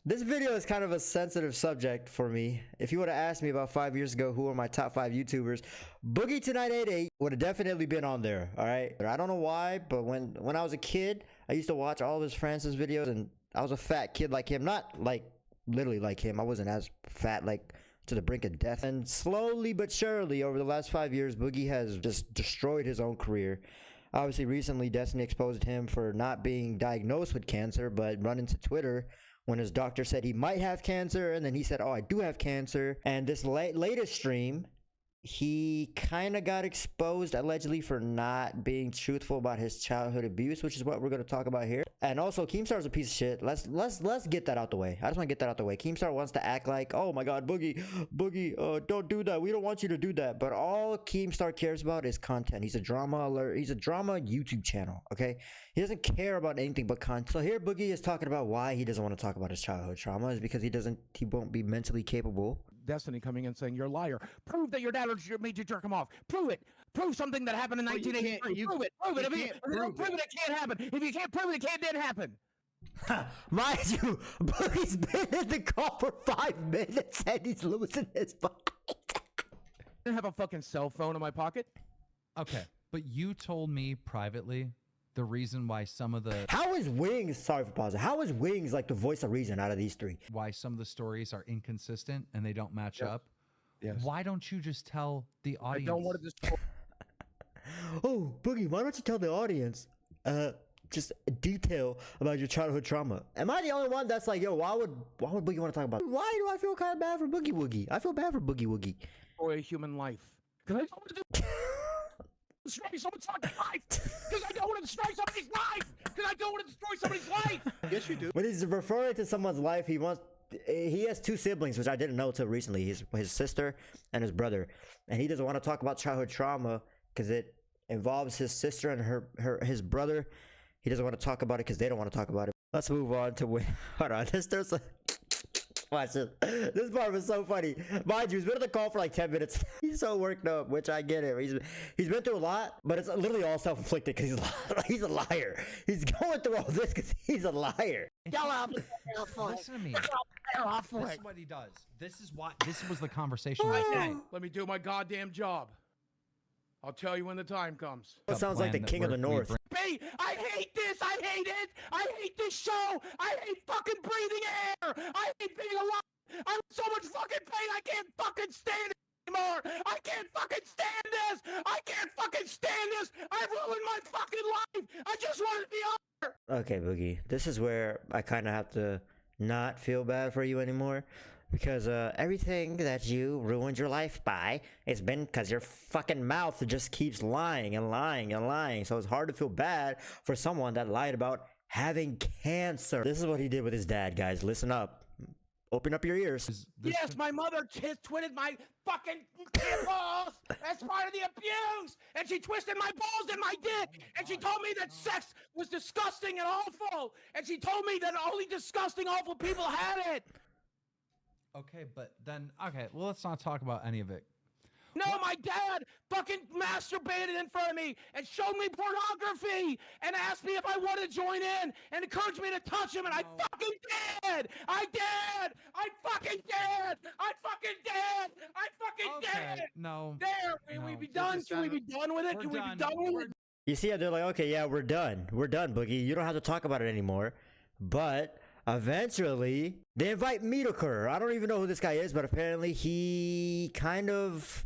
This video is kind of a sensitive subject for me. If you would have asked me about 5 years ago who are my top 5 YouTubers, Boogie Tonight 88 would have definitely been on there, alright? I don't know why, but when I was a kid, I used to watch all of his Francis videos, and I was a fat kid like him. Not like literally like him. I wasn't as fat, like to the brink of death. And slowly but surely over the last 5 years, Boogie has just destroyed his own career. Obviously, recently Destiny exposed him for not being diagnosed with cancer, but run into Twitter when his doctor said he might have cancer, and then he said, oh, I do have cancer. And this latest stream, he kind of got exposed allegedly for not being truthful about his childhood abuse, which is what we're going to talk about here. And also, Keemstar's a piece of shit. Let's get that out the way. I just want to get that out the way. Keemstar wants to act like, oh my god, Boogie, don't do that, we don't want you to do that. But all Keemstar cares about is content. He's a drama alert. He's a drama YouTube channel, okay? He doesn't care about anything but content. So here Boogie is talking about why he doesn't want to talk about his childhood trauma is because he won't be mentally capable. Destiny coming in saying, you're a liar. Prove that your dad made you jerk him off. Prove it. Prove something that happened in 1983. Prove it. Prove it. If you don't prove it, it can't happen. If you can't prove it, it can't happen. Mind you, Boogie's been in the call for 5 minutes and he's losing his mind. I didn't have a fucking cell phone in my pocket. Okay, but you told me privately the reason why some of the how is Wings, sorry for pausing, how is Wings like the voice of reason out of these three? Why some of the stories are inconsistent and they don't match up. Yes. Why don't you just tell the audience? I don't want to just Oh, Boogie, why don't you tell the audience just detail about your childhood trauma? Am I the only one that's like, yo, why would Boogie want to talk about it? Why do I feel kind of bad for Boogie Woogie? I feel bad for Boogie Woogie. destroy a human life. Because I don't want to destroy someone's fucking life. Because I don't want to destroy somebody's life. Because I don't want to destroy somebody's life. Yes, you do. When he's referring to someone's life, he has 2 siblings, which I didn't know till recently. His sister and his brother, and he doesn't want to talk about childhood trauma because it involves his sister and his brother. He doesn't want to talk about it because they don't want to talk about it. Let's move on to hold on. There's a watch this. This part was so funny. Mind you, he's been on the call for like 10 minutes. He's so worked up, which I get it. He's been through a lot, but it's literally all self-inflicted because he's a liar. He's going through all this because he's a liar. Listen to me. This is what he does. This was the conversation last night. Let me do my goddamn job. I'll tell you when the time comes. That sounds like the king of the north. I hate this. I hate it. I hate this show. I hate fucking breathing air. I hate being alive. I'm in so much fucking pain. I can't fucking stand it anymore. I can't fucking stand this. I can't fucking stand this. I've ruined my fucking life. I just want to be on there. Okay, Boogie. This is where I kind of have to not feel bad for you anymore. Because everything that you ruined your life by has been because your fucking mouth just keeps lying and lying and lying. So it's hard to feel bad for someone that lied about having cancer. This is what he did with his dad, guys. Listen up. Open up your ears. Yes, my mother twisted my fucking balls as part of the abuse. And she twisted my balls and my dick. And she told me that sex was disgusting and awful. And she told me that only disgusting, awful people had it. Okay, but then, okay, well, let's not talk about any of it. No, my dad fucking masturbated in front of me and showed me pornography and asked me if I wanted to join in and encouraged me to touch him, and I fucking did! I did! I fucking did! I fucking did! I fucking did! No. There! Can we be done? Can we be done with it? Can we be done with it? You see how they're like, okay, yeah, we're done. We're done, Boogie. You don't have to talk about it anymore. But eventually, they invite me to occur. I don't even know who this guy is, but apparently he kind of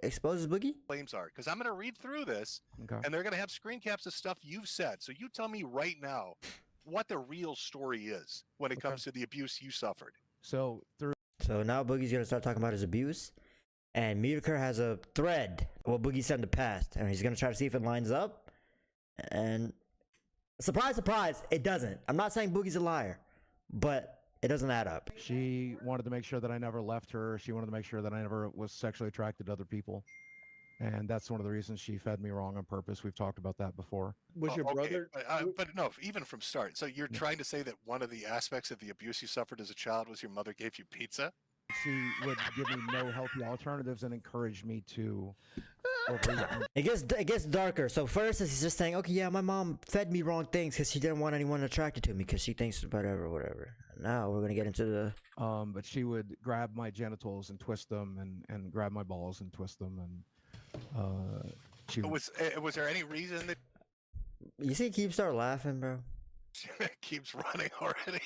exposes Boogie. Claims are because I'm going to read through this, Okay. and they're going to have screen caps of stuff you've said. So you tell me right now what the real story is when it comes to the abuse you suffered. So now Boogie's gonna start talking about his abuse, and Mutaker has a thread what Boogie said in the past, and he's gonna try to see if it lines up. And surprise, surprise, it doesn't. I'm not saying Boogie's a liar, but it doesn't add up. she wanted to make sure that I never left her. She wanted to make sure that I never was sexually attracted to other people. And that's one of the reasons she fed me wrong on purpose. We've talked about that before. Was your brother? But no, even from start. So you're trying to say that one of the aspects of the abuse you suffered as a child was your mother gave you pizza? She would give me no healthy alternatives and encourage me to overeat. It gets darker. So first he's just saying, okay, yeah, my mom fed me wrong things because she didn't want anyone attracted to me because she thinks whatever. now we're gonna get into the. But she would grab my genitals and twist them, and grab my balls and twist them, and she Was there any reason that You see, Keemstar laughing, bro. keeps running already?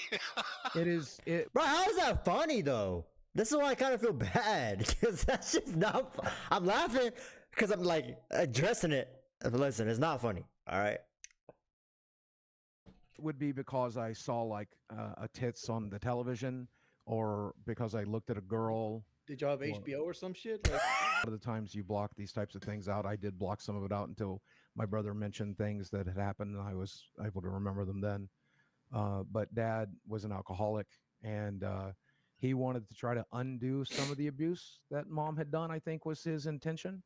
Bro, how is that funny though? This is why I kind of feel bad because that's just not. I'm laughing because I'm like addressing it. But listen, it's not funny. All right. would be because I saw like a tits on the television, or because I looked at a girl. Did y'all have HBO or some shit? Like, A lot of the times you block these types of things out. I did block some of it out until my brother mentioned things that had happened, and I was able to remember them then. But Dad was an alcoholic, and he wanted to try to undo some of the abuse that Mom had done, I think was his intention.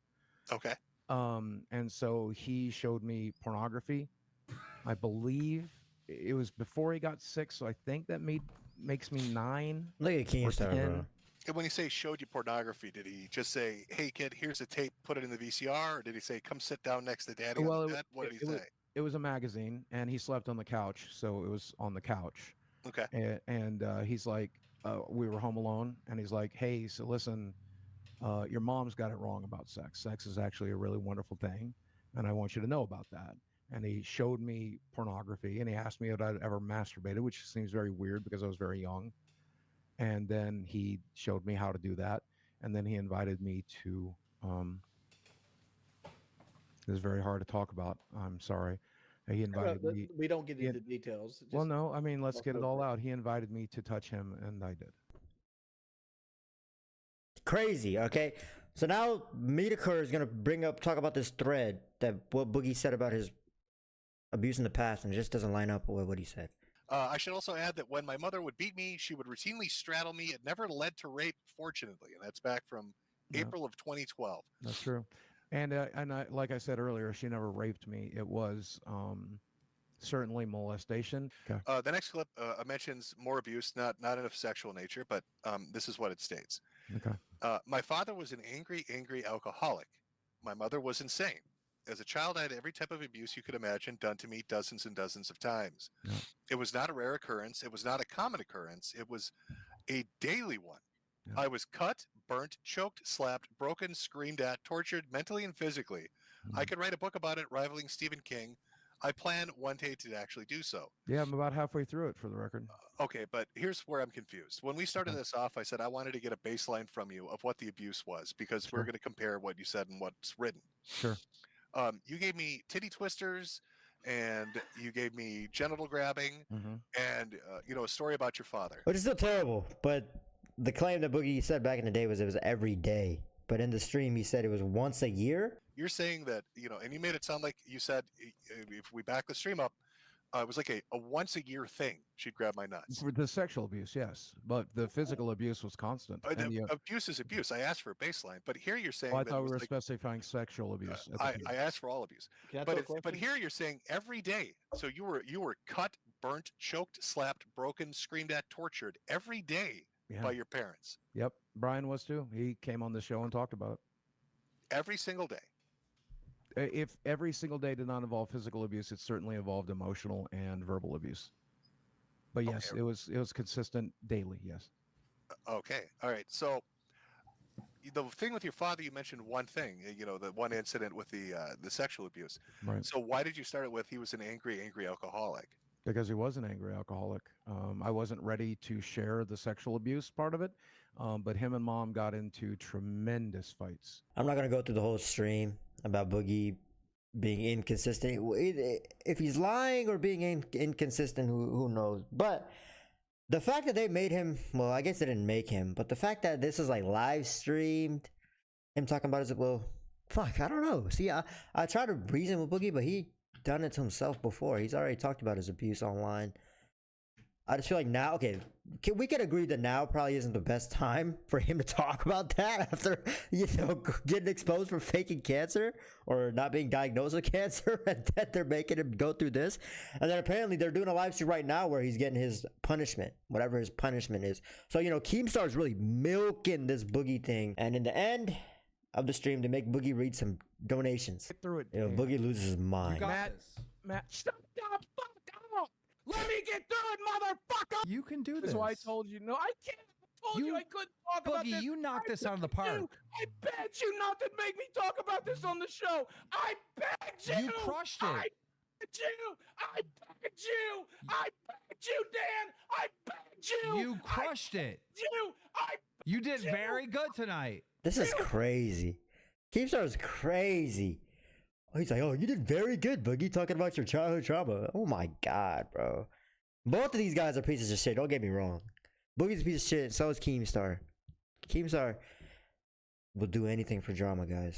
Okay. And so he showed me pornography. I believe it was before he got sick, so I think that makes me 9. Look at Keemstar, bro. And when he say showed you pornography, did he just say, "Hey kid, here's a tape, put it in the VCR," or did he say, "Come sit down next to Daddy on the bed"? What did he say? It was a magazine, and he slept on the couch, so it was on the couch. Okay. And he's like, we were home alone, and he's like, "Hey, so listen, your mom's got it wrong about sex. Sex is actually a really wonderful thing, and I want you to know about that." And he showed me pornography, and he asked me if I'd ever masturbated, which seems very weird because I was very young. And then he showed me how to do that, and then he invited me to. It was very hard to talk about. I'm sorry. He invited me. we don't get into details. Well, no, I mean, let's get it all out. He invited me to touch him, and I did. Crazy. Okay. So now Medeker is gonna talk about this thread that what Boogie said about his abuse in the past, and it just doesn't line up with what he said. I should also add that when my mother would beat me, she would routinely straddle me. It never led to rape, fortunately, and that's back from April of 2012. That's true. And like I said earlier, she never raped me. It was certainly molestation. Okay. The next clip mentions more abuse, not of sexual nature, but this is what it states. Okay. My father was an angry alcoholic. My mother was insane. As a child, I had every type of abuse you could imagine done to me dozens and dozens of times. Yeah. It was not a rare occurrence. It was not a common occurrence. It was a daily one. Yeah. I was cut, burnt, choked, slapped, broken, screamed at, tortured mentally and physically. I could write a book about it, rivaling Stephen King. I plan one day to actually do so. Yeah, I'm about halfway through it, for the record. Okay, but here's where I'm confused. When we started this off, I said I wanted to get a baseline from you of what the abuse was, because we're going to compare what you said and what's written. Sure. You gave me titty twisters, and you gave me genital grabbing, and a story about your father. Which is still terrible, but the claim that Boogie said back in the day was it was every day. But in the stream, he said it was once a year. You're saying that, and you made it sound like you said, if we back the stream up, it was like a once a year thing. She'd grab my nuts. For the sexual abuse, yes, but the physical abuse was constant. Abuse is abuse. I asked for a baseline, but here you're saying. I thought we were specifying sexual abuse. I asked for all abuse, but here you're saying every day. So you were cut, burnt, choked, slapped, broken, screamed at, tortured every day by your parents. Yep, Brian was too. He came on the show and talked about it. Every single day. If every single day did not involve physical abuse, it certainly involved emotional and verbal abuse. But yes, Okay. it was consistent daily. Yes. Okay. All right. So the thing with your father, you mentioned one thing. The one incident with the sexual abuse. Right. So why did you start it with he was an angry alcoholic? Because he was an angry alcoholic. I wasn't ready to share the sexual abuse part of it, but him and Mom got into tremendous fights. I'm not gonna go through the whole stream about Boogie being inconsistent. If he's lying or being inconsistent, who knows? But the fact that they made him, well, I guess they didn't make him, but the fact that this is like live streamed, him talking about it, well, fuck, I don't know. See, I tried to reason with Boogie, but he done it to himself before. He's already talked about his abuse online. I just feel like now, okay, we could agree that now probably isn't the best time for him to talk about that after, getting exposed for faking cancer or not being diagnosed with cancer, and that they're making him go through this. And then apparently they're doing a live stream right now where he's getting his punishment, whatever his punishment is. So, Keemstar's really milking this Boogie thing. And in the end of the stream, they make Boogie read some donations. Get through it. Boogie loses his mind. You got this. Matt, shut the fuck up! Let me get through it, motherfucker. You can do this. That's why I told you. No, I can't. I told you I couldn't talk about Boogie, this. you knocked I this out of the begged park. you. I begged you not to make me talk about this on the show. I begged you. You crushed it. I begged you. I begged you. I begged you, Dan. I begged you. You crushed it. You did you. very good tonight. This is crazy. Keemstar is crazy. Oh, he's like, oh, you did very good, Boogie, talking about your childhood trauma. Oh my god, bro. Both of these guys are pieces of shit. Don't get me wrong. Boogie's a piece of shit. So is Keemstar. Keemstar will do anything for drama, guys.